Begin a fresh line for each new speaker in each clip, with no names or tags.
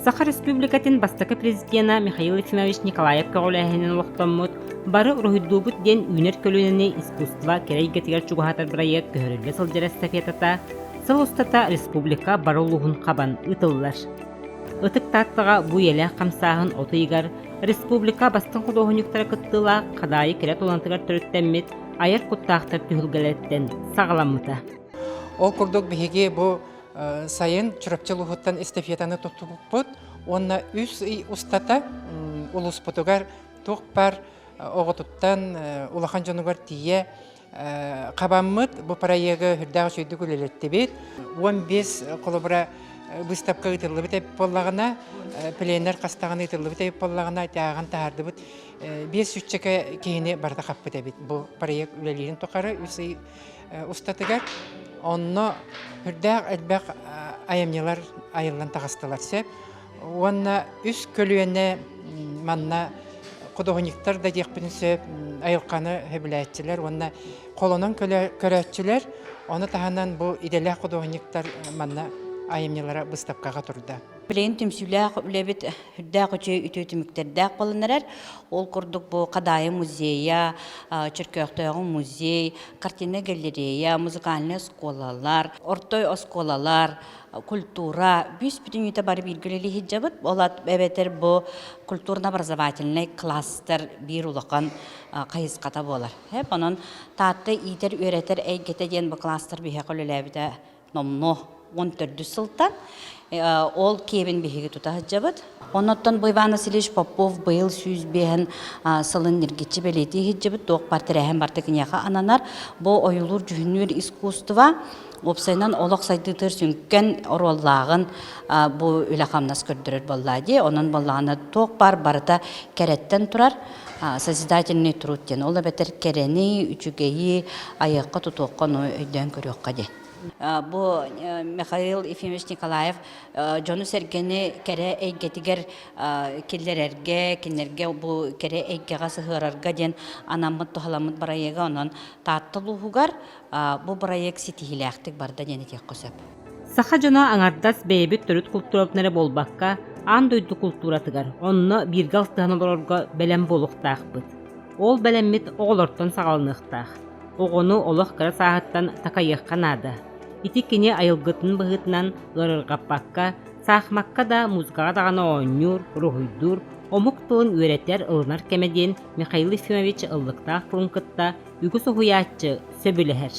Саха Республикатын бастакы президента Михаил Ефимович Николаев көгіләхінен олықтамыд, бары ұрғыдуғыт ден үнер көлініне искусства керейгетігер чуғатар проект көхірілі сылдер эстафетата, сыл ұстата республика барылуғын қабан ұтылылар. Ұтық таттыға бұ елі қамсағын отыйгар, республика бастың құдоғынықтары күттіла қадайы керет олантығар түріттенмет, айыр құттақтар түхілгелеттен сағаламыта.
Ол күрдік бігі бұ сайын чүріпчілуғыттан эстафетаны тұттығыппыд, онна үс ұстата ұлыс бұтығар тұқпар оғытыттан ұлақан жонығар тие қабаммыд бұ парайығы хүрдағы сөйді көлелетті бет. 15 қолыбыра выставка ұтылы бітеп боллағына, пленер қастағаны ұтылы бітеп боллағына тәғын тағарды бұд. 5 үтчеке кейіне барда қаппыда бет. Бұ парайық үлелерін тұқары үсі ұстатығар. Онно хүрдәк әлбәк аямнелар айылан тағыстылар сәп. Онна үс көлуені манна құдығынықтар да декпін сөп айылқаны хөбіләтчілер. Онна қолынан көрәтчілер. Оны тағанан бұл иделәк құдығынықтар манна аямнелара бұстапқаға тұрды.
Плен түмсүләк үләбет хүрдәк өчөй үтөтүмүктердәк болынарар. Ол курдук бу Кадайы музея, Чиркөктөгү музей, картина галерея, музыкальный школалар, ортой осколалар, культура, бүс бүтүн үтө бар билгелери хиджабыт. Олат эбетер бу культурно-образовательный кластер бир улакан кайыската болар. Хеп анан татты итер өретер эйгете ден бу кластер бихекөлөлөбүдө номно 14 сылтан. Ол кебін бейгі тұта жабыд. Оннаттан Иван Васильевич Попов бұйыл сүйізбейін сылын нергетчі бәлеті жабыд. Тоқ партирәхен бартықынеға ананар. Бұл ойылыр жүхінер искусства. Опсайнан олық сайдытыр сүнкен ороллағын бұл үләқамнас көрдірір боллади. Онын боллағына тоқ бар барыта кәреттен тұрар. Созидательный труттен. Ол әбетер кәрені, үчігейі, аяққа тұтуққан өйден көріққа де. Бу Михаил Ефимович Николаев жону сергени кере эйгетигер киллерерге кинерге бу кере эйгега сыгырарга ден анаммыт тухаламыт барайега онон таттылуугар бу проект ситихилектик барда дени тек косеп.
Саха жона аңардас бейбит төрүт культуралары болбакка ан дойду культуратыгар. Онно биргал тыһаналарга белем болуктаакпыт. Ол белеммит оголортон сагалыныктаак. Огону олох кара саахаттан такайыкканада. Итиккине айылгытын быгытынан лырыргаппакка, саахмакка да музыкага дагана ооннюр, рухуйдур, омук тылын үөретер ылынар кемеден Михаил Ефимович ыллыктаах тылынкытта үгү сохуяатчы сөбүлэхэр.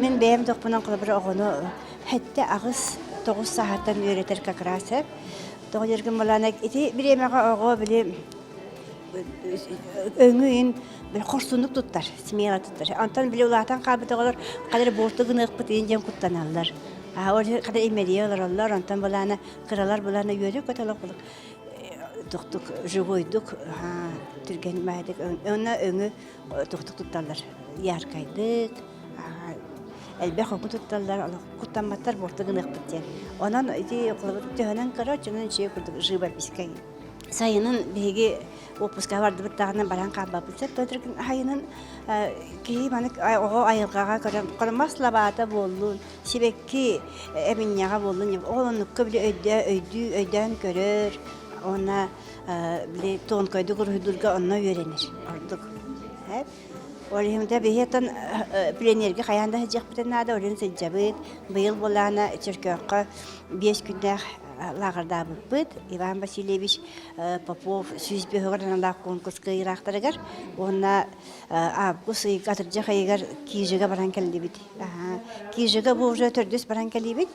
Мен бэйэм тохпунан кылабыр оҕону хэтте агыс 9 сааттан үөретер какрасып. Тоҕо жергин баланак ити биремега оҕо били өңүн bir korsunluk tuttar, simiyala tuttar. Antan bile ulatan kabıta olur, kadar bortuğun ıkpıt ince kuttan alırlar. Orada kadar emeliye alırlar, antan balana, kıralar balana yürüyor, katalak buluk. Tuktuk, jugoyduk, Türkiye'nin mahedek, ona öngü tuktuk tuttarlar. Yarkaydık, elbek okun tuttarlar, kuttan batar bortuğun ıkpıt yani. Ondan kılıbıt tühönen kırar, çünkü şey kurduk, jıbar biskayı. Sayının begi opuska vardı bir tane baran kabapısa totırkın hayının ki manik o ayılgaga kalmasla bata bollun sibekki eminyaga bollun onun kabli öydän görür ona bile ton koydu gurudurga ona öğrenir artık hep Olimde bihetan plenerge hayanda hacık bitənada öğren secabet bıyıl bolana Çirkökka 5 günde lağırda bıpıt. Ivan Vasilyevich Popov süzbe hıgırdan konkurs kıyıraktırıgar. Ona avgust katırca kayıgar Kijega baran keldi bit. Kijega bu uca tördüs baran keldi bit.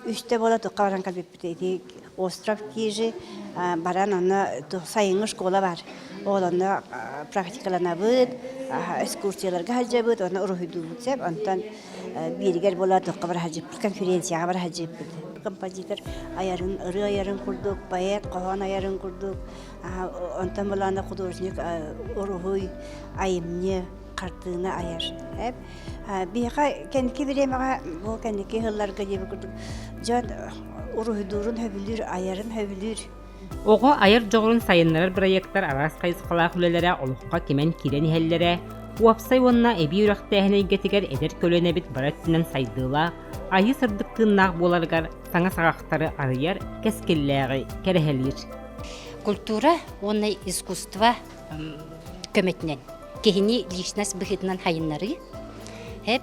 Üste bola tuqa baran keldi bit. Ostrov Kiji baran ona sayıngı şkola var. Oğlanla praktikalanabıd, ekskursiyalarga hacabıd, ona uruhudubud sep, ondan biriger bola tuqa var hacabıd, konferensiyaga var hacabıd. Kompozitör ırı ayarın kurduk, bayat, qoğan ayarın kurduk, ondan bolana художник uruhuy, ayımni, kartığını ayar. Hep biha kendiki biremeğe, bu kendiki hıllarga gibi kurduk. Can uruhudurun höbülür, ayarın höbülür.
Oğa ayır жоғырын сайынларар проекттар арас қайысқалақ үлелері олыққа кемен кирен ихеллері, Уапсай онна эби үрәхтәһенә игетигер эдер көлөнә бит бараттынан сайдыла, айы сырдыктыыннаах буоларгар саңа сагактары арыяр, кескелләгы керәһелир.
Культура, онна искусство көмөтнен. Кехини личность быхытынан хайыннары. Хеп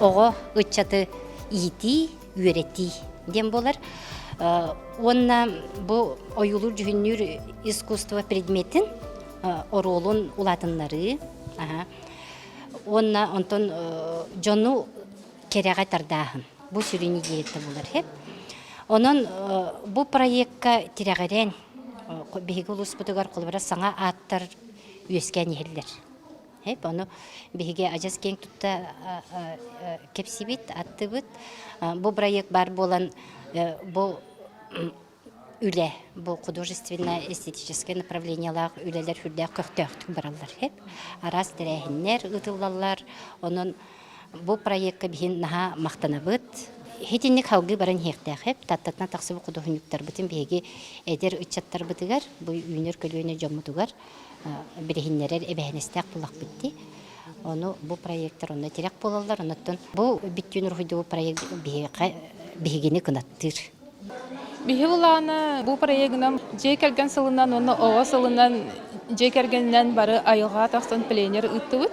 ого ыччаты ити, үйрети дем болар. Онна бу оюлур жүгүннүр искусство предметин оролун улатыннары. Онна онтон жону керега тардаһын. Бу сүрүнү диетте болар хеп. Онон бу проектка тирәгәрен биһиге улус бутугар колбара саңа аттар үескән иһиллер. Хеп аны биһиге ажас кең тутта кепсибит аттыбыт. Бу проект бар болан бу үле, бу художественно-эстетическое направлениялар үлелер хүрдә көктөктүк баралар хеп. Арас тирәһиннәр ытыллалар. Онон бу проектка биһин наһа мактанабыт. Хетинник хаугы баран хектәхеп, таттатна тақсыбы кудухунюктар битин биһиге эдер ычаттар битигер, бу үйнөр көлөөнө жоммутугар бирехиннерер эбәһенестәк булак битти. Оны бу проекттар онда тирәк болалар, оннан бу биттүн рухиды проект биһигене кынаттыр.
Бихилана бу проектнам жекерген сылынан, оны ова сылынан жекергеннен бары айылга тахсан пленер ыттыбыт.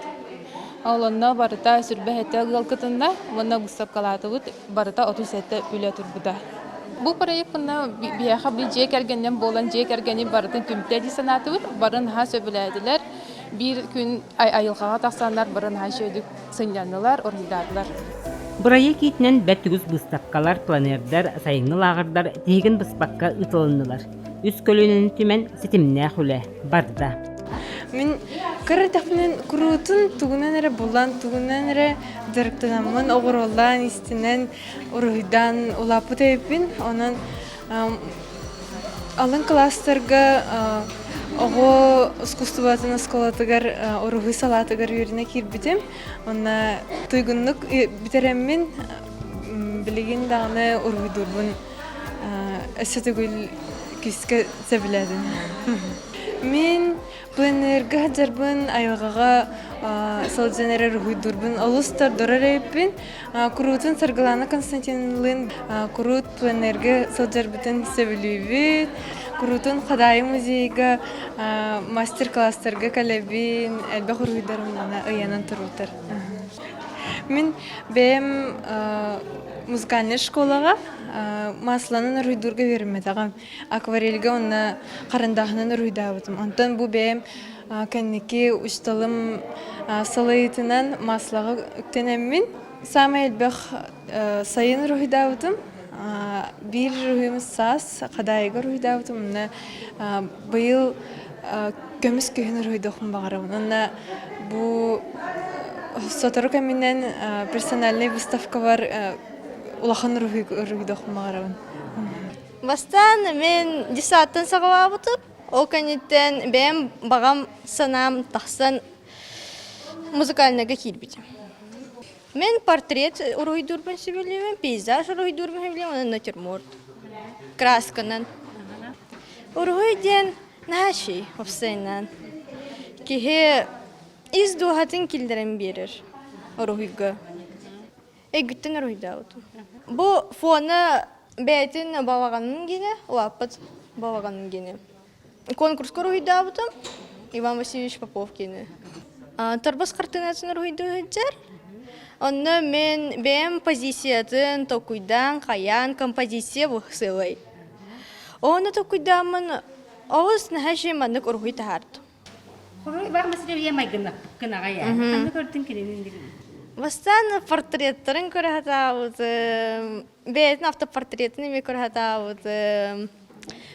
Алонна барыта сүрбәһәтә гылкытында, монда густап калатыбыт, барыта 37 үлә турбуда. Бу проектна бияха би жекергеннен болан жекергени барытын күмтә дисанатыбыт, барын ха сөбүләдиләр. Bir gün ayılgağa taqsanlar, bарын ха шөйдүк сынянылар, оридадылар.
Buraya gitnen бәтүгүз быстаккалар, планердар, сайынгыл агырдар, тегин быспакка ытылыннылар. Үс көлөнүн түмен ситимнә хүлә, барда.
Мен кырытакнын курутун тугунан эре булан, тугунан эре дырыктанамын, огороллан, истинен, урыйдан улапы тейпин, онан алын класстарга ого искусствоватын осколатыгар, урыгы салатыгар юрина кирбитим, онна туйгунлук битереммин, билигин даганы урыйдурбун, эсетигүл киске себиледин. Мен пленерга жарбын айылгаға салжанера рухидурбын олустар дорарайпын курутун Саргалана Константинлын курут пленерга салжарбытын себилүүбүт курутун Хадай музейга мастер-класстарга калебин элбе рухидарымына ыянан турутар. Мен бем музыкальный школага масланын руйдурга бермедагам акварельга онна карандахынын руйдабытым. Онтон бу бем кенники усталым салайтынан маслага үктенеммин. Самай элбех сайын руйдабытым. Бир руйымыз сас, Кадайга руйдабытым. Онна быйыл көмүс күйін руйдохун багарабын. Онна бу сотору каминен персональный выставка бар улахан руйдохун багарабын.
Бастан мен десаттан сағалабытып, ол кәнеттен бәм бағам санам тақсан музыкальныға келбетім. Мен портрет руйдурбын себелемін, пейзаж руйдурбын себелемін, натюрморт, красканан. Руйден наши офсайнан. Кеге издуғатын келдерін берір руйға. Эгүттен руйдаутым. Бу фоны бәйтін бавағанын гене, лаппат бавағанын гене. Конкурсқа руйдаутым, Иван Васильевич Попов гене. Тарбас картинасын руйдауыджар. Онны мен бәм позициятын токуйдан, қаян композиция бұқсылай. Оны токуйдамын, ауыз нәхәші маңдық ұрғой тағарды.
Бар мәселе ямай гынаға я. Қанды көрдің керенін деген?
Бастан портреттарын көрәтауыз, бәйтін автопортретін еме көрәтауыз,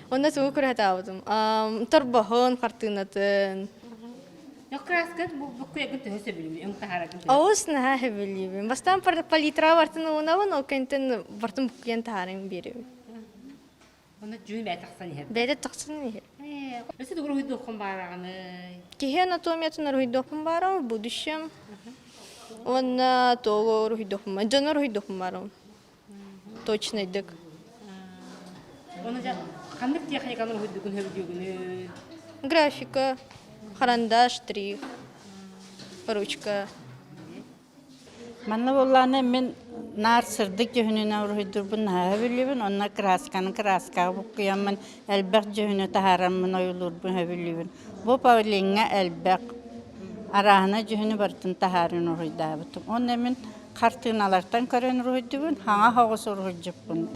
онда суғы көрәтауызым. Торбағын картинатын.
Yok kraskat bu kuyakın töhüsü bilmiyor. Yung taharakın töhüsü.
Ауыз нәхә білейбін. Бастан палитра бартын оңауын, ол кәнтін бартын бұқиян тағарын берейбін.
Onu cüğün bәй taqsan yer.
Бәйді тақсын ехер.
Öse de ruhu dokun barağını.
Кеге анатомиятын рухидохын барам, будущем. Он того рухидохын барам. Джана рухидохын барам. Точно едік.
Onu ja kandık diye haykanın ruhu dokun höbüdüğünü.
Графика, карандаш, штрих. ручка.
Манна болланы мен нар сырдык жөһүнүнө уруйдурбун хабилибин, онна краска букуямын, элбек жөһүнө тахарамын оюлурбун хабилибин. Бу павлинга элбек арахана жөһүнү бартын тахарын уруйдабытым. Онна мен картыналардан көрөн уруйдубун, хаңа хогус уруйжуппун.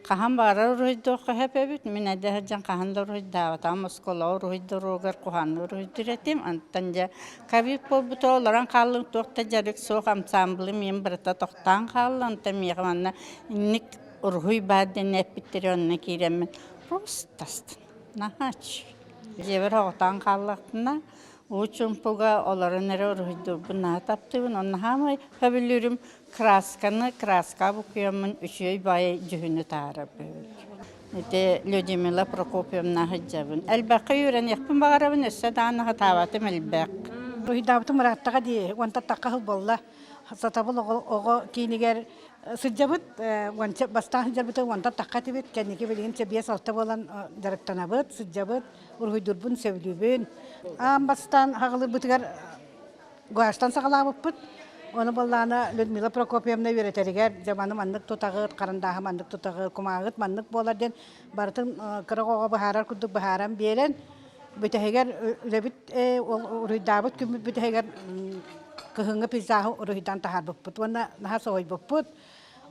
Кахан бара уруйдуққа хепебит, мен әдәһәҗән каһанда уруйдабыта, Москола уруйдуругар куһанны уруйдыретим, антан жа кабит болбут оларан каллын тоқта жарык соқ ансамблы мен бирта тоқтан каллын, антан мегаманна ник уруй баден эпиттеронна киремен. Простаст. Нахач. Жебер оқтан каллыктына учумпуга оларын эре уруйдурбун натаптыбын, онна хамай хабилүрүм краска букуямын үшөй бай жөһүнү таарап. Эте Людмила Прокопьевна хаджабын. Элбакка юрен яқпын багарабын өссө дааны табатым элбак.
Уйдабытым мураттага ди, онта такка болла. Сатабыл ого кинигер сыджабыт, онча бастан жарбыты онта такка тибет, кенеке билген чебия салта болан жарыктанабыт, сыджабыт, ургуйдурбун сөйлүбүн. Бастан хагылыбытыгар гуаштан сагалабыппыт. Оны болланы Людмила Прокопьевна үйретеригер, жаманы маннык тутагыт, карындагы маннык тутагыт, кумагыт маннык боларден бартын кырыгога бахарар кудук бахаран берен, бүтегер үлебит уруйдабыт күмүт бүтегер кыһыңы пизахы уруйдан тахарбыппыт, оны наха сойбыппыт.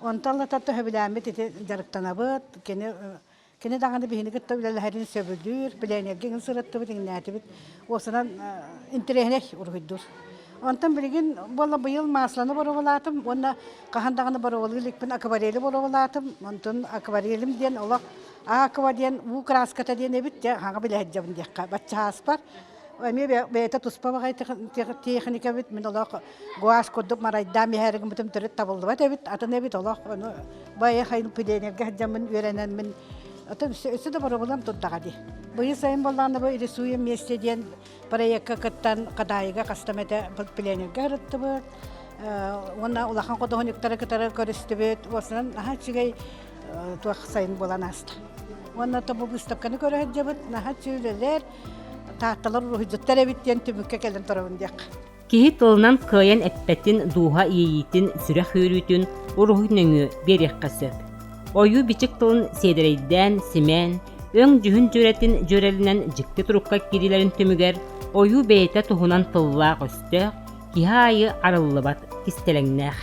Онталла татты хөбүләмит ити жарыктанабыт, кене даганы бихинигит төлөлөрүн сөбүлүр, биленерген сырыттыбыт, иңнәтибит, осынан интерехнех уруйдур. Онтан билген болла быйыл масланы боровалатым, онна кахандаганы боровалылыкпын акварели боровалатым, онтан акварелим ден олак акварелин у краската ден эбит же хага биледжабын декка бача аспар. Эми бета туспа багай техника бит мен олак гуаш кодуп марайда мехеригим бутум төрөт табылды бат эбит атын эбит олак бая хайын пиденерге жамын үйренен мен атын өсө да боровалам турдагады. Быйыл сайын болланы бу рисуем месте ден проектка кыттан кадайга кастамете пленерге рыттыбыт. Онна улахан кодохонюктары кытары көрүстүбүт. Осунан ахачыгай туак сайын болан аста. Онна табу выставканы көрөһөжөбүт, нахачылелер таатталар рухуттар эбиттен түмүккө келен торабын дияк.
Киһи тылынан кыйын эппетин духа ийитин сүрэ хүрүтүн уруһунөңү берекка сөп. Ою бичик тылын седерейден симен өң жүһүн жөретін жөрелінен жікті тұрыққа кирилерін түмігер, ою бейті тұхынан тыллақ өсті, киһа айы арыллыбат кистелеңнәқ.